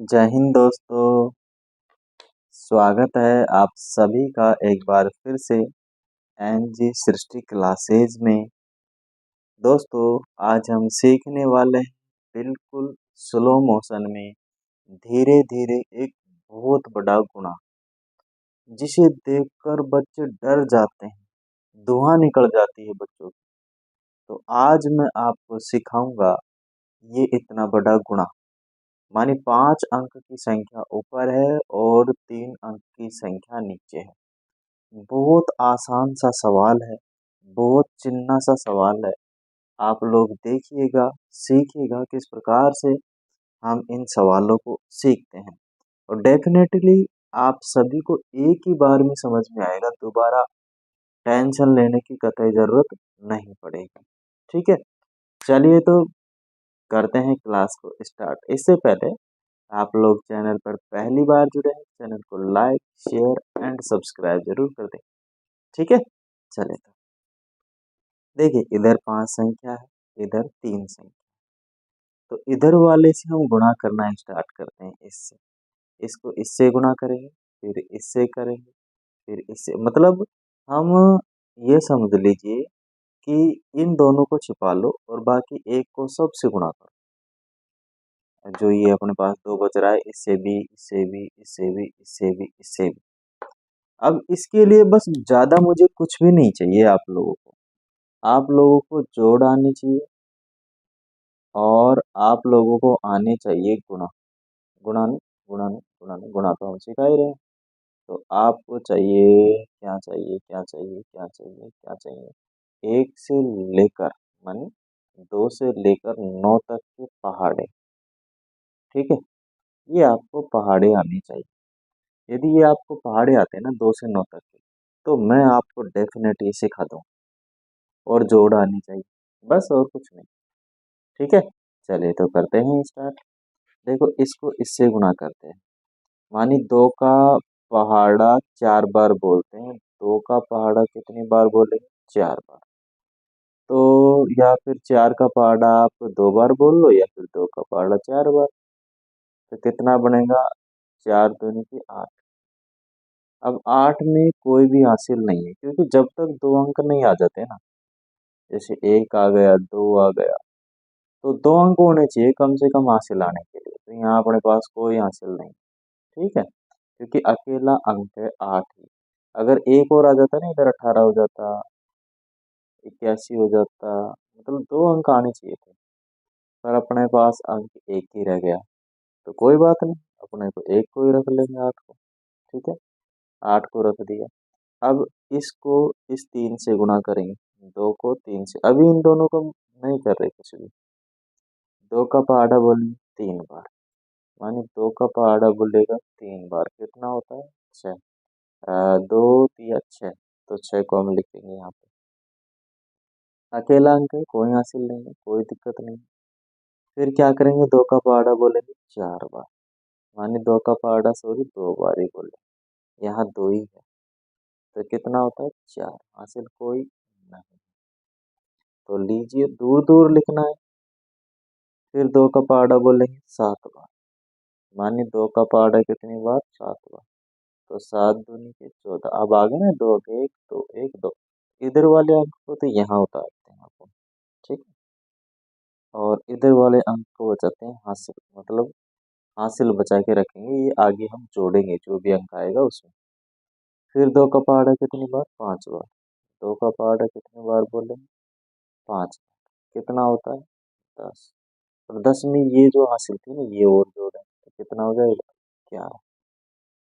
जय हिंद दोस्तों। स्वागत है आप सभी का एक बार फिर से एनजी सृष्टि क्लासेज में। दोस्तों, आज हम सीखने वाले हैं बिल्कुल स्लो मोशन में धीरे धीरे एक बहुत बड़ा गुणा जिसे देखकर बच्चे डर जाते हैं, धुआं निकल जाती है बच्चों की। तो आज मैं आपको सिखाऊंगा ये इतना बड़ा गुणा। मानी 5 अंक की संख्या ऊपर है और 3 अंक की संख्या नीचे है। बहुत आसान सा सवाल है, बहुत चिन्ना सा सवाल है। आप लोग देखिएगा, सीखिएगा किस प्रकार से हम इन सवालों को सीखते हैं और डेफिनेटली आप सभी को एक ही बार में समझ में आएगा। दोबारा टेंशन लेने की कतई जरूरत नहीं पड़ेगी। ठीक है, चलिए तो करते हैं क्लास को स्टार्ट। इससे पहले आप लोग चैनल पर पहली बार जुड़े हैं, चैनल को लाइक शेयर एंड सब्सक्राइब जरूर कर दें। ठीक है, चले तो देखिए, इधर 5 संख्या है, इधर 3 संख्या। तो इधर वाले से हम गुणा करना स्टार्ट करते हैं। इससे इसको इससे गुणा करेंगे, फिर इससे करेंगे, फिर इससे। मतलब हम ये समझ लीजिए कि इन दोनों को छिपा लो और बाकी एक को सबसे गुणा करो। जो ये अपने पास 2 बच रहा है, इससे भी, इससे भी, इससे भी, इससे भी, इससे भी। अब इसके लिए बस ज्यादा मुझे कुछ भी नहीं चाहिए। आप लोगों को जोड़ आनी चाहिए और आप लोगों को आने चाहिए गुणा। गुणान गुणान गुणान गुणा तो हम सिखा ही रहे हैं। तो आपको चाहिए क्या चाहिए, क्या चाहिए, क्या चाहिए, क्या चाहिए? 1 से लेकर माने 2 से लेकर 9 तक के पहाड़े। ठीक है, ये आपको पहाड़े आनी चाहिए। यदि ये आपको पहाड़े आते हैं ना 2 से 9 तक के, तो मैं आपको डेफिनेटली सिखा दूँ। और जोड़ आनी चाहिए, बस और कुछ नहीं। ठीक है, चलिए तो करते हैं स्टार्ट। देखो, इसको इससे गुणा करते हैं। मानी 2 का पहाड़ा 4 बार बोलते हैं। 2 का पहाड़ा कितनी बार बोलेंगे? 4 बार। तो या फिर 4 का पहाड़ा आप 2 बार बोल लो या फिर 2 का पहाड़ा 4 बार। तो कितना बनेगा? 4 दूनी की 8। अब 8 में कोई भी हासिल नहीं है, क्योंकि जब तक 2 अंक नहीं आ जाते ना, जैसे 1 आ गया, 2 आ गया, तो 2 अंक होने चाहिए कम से कम हासिल आने के लिए। तो यहाँ अपने पास कोई हासिल नहीं। ठीक है, क्योंकि अकेला अंक है 8 ही। अगर एक और आ जाता ना, इधर 18 हो जाता, 81 हो जाता, मतलब 2 अंक आने चाहिए थे। पर अपने पास अंक एक ही रह गया, तो कोई बात नहीं, अपने को एक को ही रख लेंगे, 8 को। ठीक है, 8 को रख दिया। अब इसको इस 3 से गुणा करेंगे। 2 को 3 से, अभी इन दोनों को नहीं कर रहे कुछ भी। 2 का पहाड़ा बोलेंगे 3 बार, माने 2 का पहाड़ा बोलेगा 3 बार। कितना होता है? 6। 2 तिया 6, तो 6 को हम लिखेंगे यहाँ पे। अकेला अंक है, कोई हासिल नहीं है, कोई दिक्कत नहीं। फिर क्या करेंगे? 2 का पहाड़ा बोलेंगे 4 बार, माने 2 का पहाड़ा सॉरी 2 बार ही बोले। यहाँ 2 ही है, तो कितना होता है? 4। हासिल कोई नहीं। तो लीजिए, दूर दूर लिखना है। फिर 2 का पहाड़ा बोलेंगे 7 बार, माने 2 का पहाड़ा कितनी बार? 7 बार। तो 7 दूनी के 14। अब आगे ना 2 के 1 2 1 2, इधर वाले अंक को तो यहाँ उतारते हैं अपन। ठीक है, और इधर वाले अंक को बचाते हैं हासिल, मतलब हासिल बचा के रखेंगे। ये आगे हम जोड़ेंगे जो भी अंक आएगा उसमें। फिर 2 का पहाड़ा कितनी बार? 5 बार। 2 का पहाड़ा कितनी बार बोलेंगे? 5 बार। कितना होता है? 10। और 10 में ये जो हासिल थी ना, ये और जोड़ है, तो कितना हो जाएगा? 11।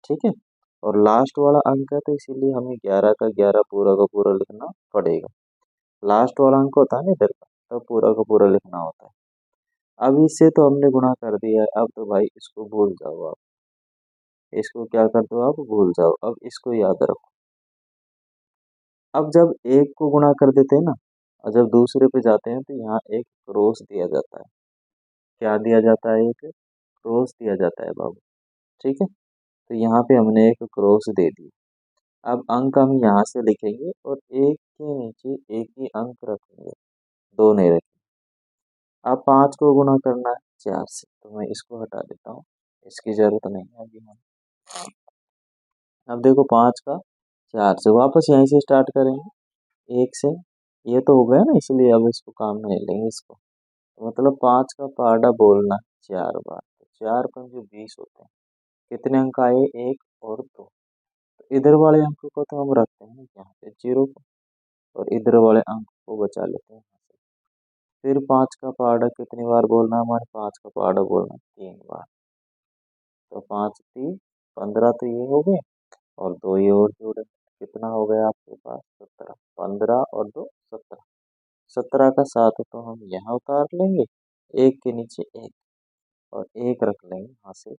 ठीक है, और लास्ट वाला अंक है, तो इसीलिए हमें 11 का 11 पूरा का पूरा लिखना पड़ेगा। लास्ट वाला अंक होता है ना इधर का, तो पूरा का पूरा लिखना होता है। अब इससे तो हमने गुणा कर दिया है, अब तो भाई इसको भूल जाओ आप। इसको क्या कर दो आप? भूल जाओ। अब इसको याद रखो। अब जब एक को गुणा कर देते हैं ना, और जब दूसरे पे जाते हैं, तो यहाँ एक क्रॉस दिया जाता है। क्या दिया जाता है? एक क्रॉस दिया जाता है बाबू। ठीक है, तो यहाँ पे हमने एक क्रॉस दे दी। अब अंक हम यहाँ से लिखेंगे और एक के नीचे एक ही अंक रखेंगे, दो नहीं रखेंगे। अब 5 को गुणा करना है 4 से, तो मैं इसको हटा देता हूँ। इसकी जरूरत नहीं है अभी हम। अब देखो 5 का 4 से वापस यहीं से स्टार्ट करेंगे, 1 से। ये तो हो गया ना, इसलिए अब इसको काम में ले लेंगे इसको। तो मतलब 5 का पहाड़ा बोलना 4 बार, तो 4 पंजे 20 होते हैं। कितने अंक आए? 1 और 2। तो इधर वाले अंक को तो हम रखते हैं यहाँ पे 0 को, और इधर वाले अंक को बचा लेते हैं यहाँ से। फिर 5 का पहाड़ा कितनी बार बोलना है हमारे? 5 का पहाड़ा बोलना 3 बार। तो 5 3 15 तो ये हो गए, और 2 ये और जोड़े, कितना हो गया आपके पास? 17। 15 और 2 17। 17 का 7 तो हम यहाँ उतार लेंगे, एक के नीचे एक, और एक रख लेंगे यहाँ से।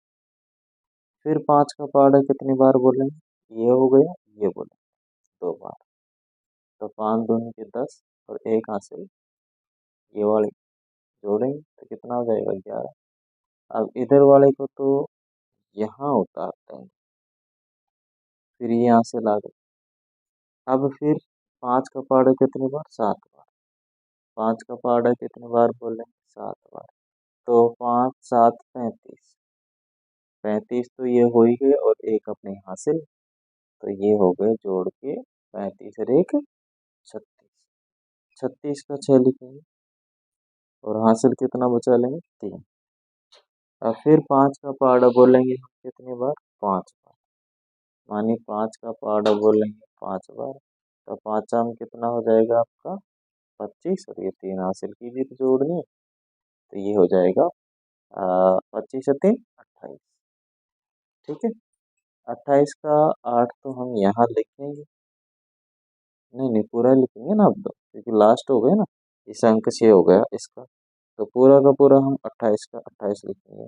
फिर 5 का पहाड़ा कितनी बार बोलेंगे? ये हो गया, ये बोलेंगे 2 बार। तो 5 दूनी के 10, और एक हासिल, ये वाले जोड़ेंगे तो कितना हो जाएगा? 11। अब इधर वाले को तो यहाँ उतारते हैं, फिर ये यहाँ से ला दो। अब फिर 5 का पहाड़ा कितनी बार? 7 बार। 5 का पहाड़ा कितनी बार बोलेंगे? 7 बार। तो 5 7 35। 35 तो ये हो ही गए, और एक अपने हासिल, तो ये हो गए जोड़ के 35 और एक 36। 36 का 6 लिखेंगे, और हासिल कितना बचा लेंगे? 3। अब फिर 5 का पहाड़ा बोलेंगे हम कितनी बार? 5 बार। मानी 5 का पहाड़ा बोलेंगे 5 बार, तो 5 में कितना हो जाएगा आपका? 25, और ये 3 हासिल की भी तो जोड़नी है, तो ये हो जाएगा 25 और 3 28। ठीक है। 28 का 8 तो हम यहाँ लिखेंगे, नहीं नहीं पूरा लिखेंगे ना अब तो, क्योंकि लास्ट हो गया ना, इस अंक से हो गया इसका, तो पूरा का पूरा हम 28 का 28 लिखेंगे।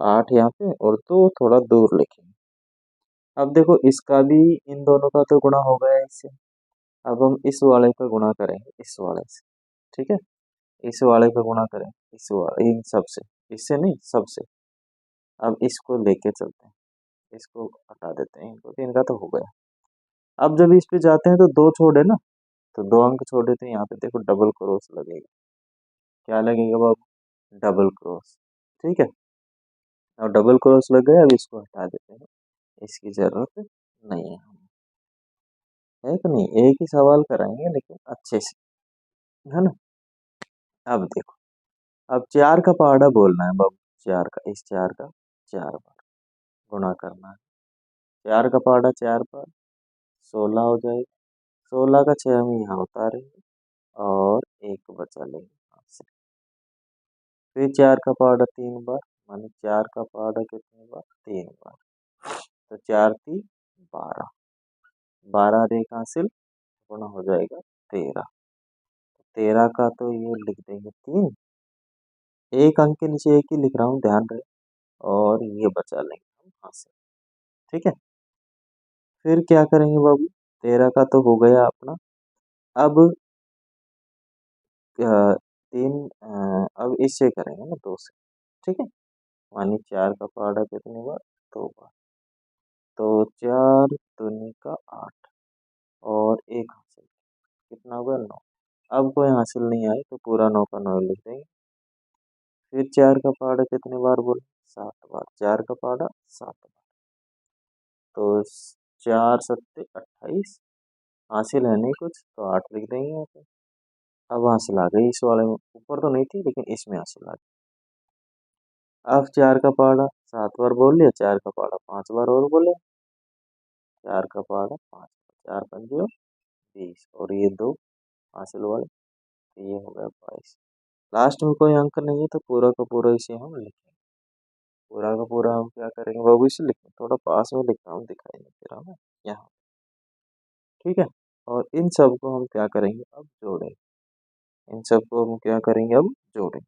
8 यहाँ पे, और 2 थोड़ा दूर लिखेंगे। अब देखो इसका भी, इन दोनों का तो गुणा हो गया इससे। अब हम इस वाले का गुणा करेंगे इस वाले से। ठीक है। इस वाले का गुणा करेंगे इस वाले, इन सब से, इससे नहीं सबसे। अब इसको लेके चलते हैं, इसको हटा देते हैं इनको, तो इनका तो हो गया। अब जब इस पे जाते हैं तो 2 छोड़े ना, तो 2 अंक छोड़े, तो यहाँ पे देखो डबल क्रॉस लगेगा। क्या लगेगा बाबू? Double cross. ठीक है। अब डबल क्रॉस लग गया, अब इसको हटा देते हैं, इसकी जरूरत नहीं है हमें। है कि नहीं? एक ही सवाल कराएंगे लेकिन अच्छे से, है ना। अब देखो, अब 4 का पहाड़ा बोलना है बाबू। 4 का, इस 4 का 4 बार गुणा करना है। 4 का पहाड़ा 4 बार, 16 हो जाएगा। 16 का 6 हम यहाँ उतारेंगे, और एक बचा लेंगे यहाँ से। फिर 4 का पहाड़ा 3 बार, माने 4 का पहाड़ा कितनी बार? 3 बार। तो 4 3 12। 12 एक हासिल, गुणा हो जाएगा 13। 13 का तो ये लिख देंगे 3, एक अंक के नीचे एक ही लिख रहा हूँ, ध्यान रहे, और ये बचा लेंगे हम हासिल। ठीक है। फिर क्या करेंगे बाबू? 13 का तो हो गया अपना। अब 3, अब इससे करेंगे ना 2 से। ठीक है। मानी 4 का पहाड़ा कितनी बार? 2 बार। तो 4 दूनी का 8, और एक हासिल, कितना होगा? 9। अब कोई हासिल नहीं आए तो पूरा 9 का 9 लिख देंगे। फिर 4 का पहाड़ा कितनी बार बोले? 7 बार। 4 का पहाड़ा 7 बार। तो 4 सत्ते 28। हासिल है नहीं कुछ, तो 8 लिख देंगे यहाँ पे। अब हासिल आ गई इस वाले में, ऊपर तो नहीं थी लेकिन इसमें हासिल आ गई। अब 4 का पहाड़ा 7 बार बोल लिया, 4 का पहाड़ा 5 बार और बोले। 4 का पहाड़ा 5 बार, 4 पंजे 20, और ये 2 हासिल वाले, तो ये हो गया 22। लास्ट में कोई अंक नहीं है, तो पूरा का पूरा इसे हम लिखेंगे। पूरा का पूरा हम क्या करेंगे बाबू? इसे लिखेंगे, थोड़ा पास में लिखता हूँ, दिखाई नहीं दे रहा ना यहाँ। ठीक है। और इन सब को हम क्या करेंगे? अब जोड़ेंगे। इन सब को हम क्या करेंगे? अब जोड़ेंगे।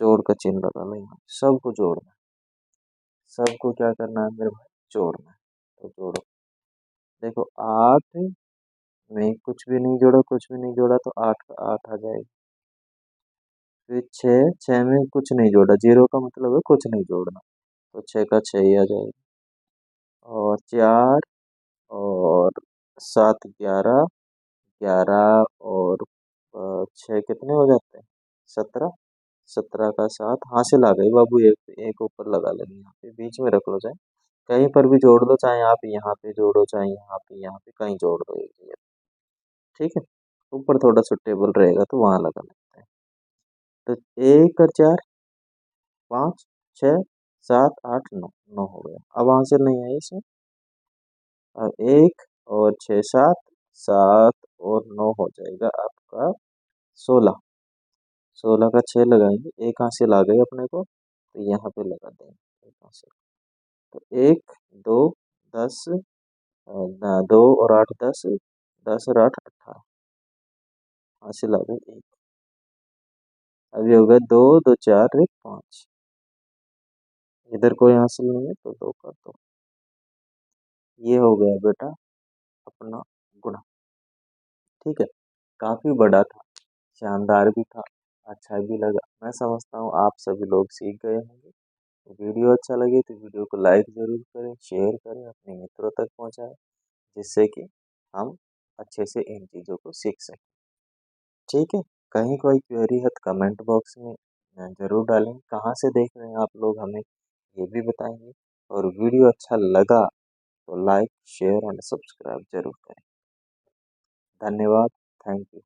जोड़ का चिन्ह लगा लेंगे, सबको जोड़ना है। सबको क्या करना है मेरे भाई? जोड़ना है। तो जोड़ो। देखो 8 में कुछ भी नहीं जोड़ा, कुछ भी नहीं जोड़ा, तो 8 का 8 आ जाएगा। फिर 6, 6 में कुछ नहीं जोड़ा, 0 का मतलब है कुछ नहीं जोड़ना, तो 6 का 6 ही आ जाएगा। और 4 और 7 11, 11 और 6 कितने हो जाते हैं? 17। 17 का 7 हासिल आ गई बाबू। एक एक ऊपर लगा लेंगे, यहाँ पे बीच में रख लो, चाहे कहीं पर भी जोड़ दो, चाहे आप यहाँ पे जोड़ो, चाहे यहाँ पे कहीं जोड़ दो एक ही है। ठीक है, ऊपर थोड़ा सुटेबल रहेगा तो वहां लगा लेते हैं। तो एक और 4, 5, 6, 7, 8, 9, 9 हो गया। अब आंसर नहीं है इसमें। और 1 और 6, 7, 7 और 9 हो जाएगा आपका 16। 16 का 6 लगाएंगे, एक हासिल आ गई अपने को, तो यहाँ पे लगा देंगे एक हासिल। तो 1, 2, 10, 2 और 8, 10, 10 और 8, 18 हासिल आ गई एक। अभी हो गया 2, 2, 4, 1, 5। इधर कोई हासिल नहीं है तो 2 कर दो। ये हो गया बेटा अपना गुणा। ठीक है, काफी बड़ा था, शानदार भी था, अच्छा भी लगा। मैं समझता हूँ आप सभी लोग सीख गए होंगे। तो वीडियो अच्छा लगे तो वीडियो को लाइक जरूर करें, शेयर करें, अपने मित्रों तक पहुंचाएं, जिससे कि हम अच्छे से इन चीज़ों को सीख सकें। ठीक है, कहीं कोई क्वेरी है तो कमेंट बॉक्स में जरूर डालें। कहाँ से देख रहे हैं आप लोग, हमें ये भी बताएंगे। और वीडियो अच्छा लगा तो लाइक शेयर एंड सब्सक्राइब जरूर करें। धन्यवाद। Thank you.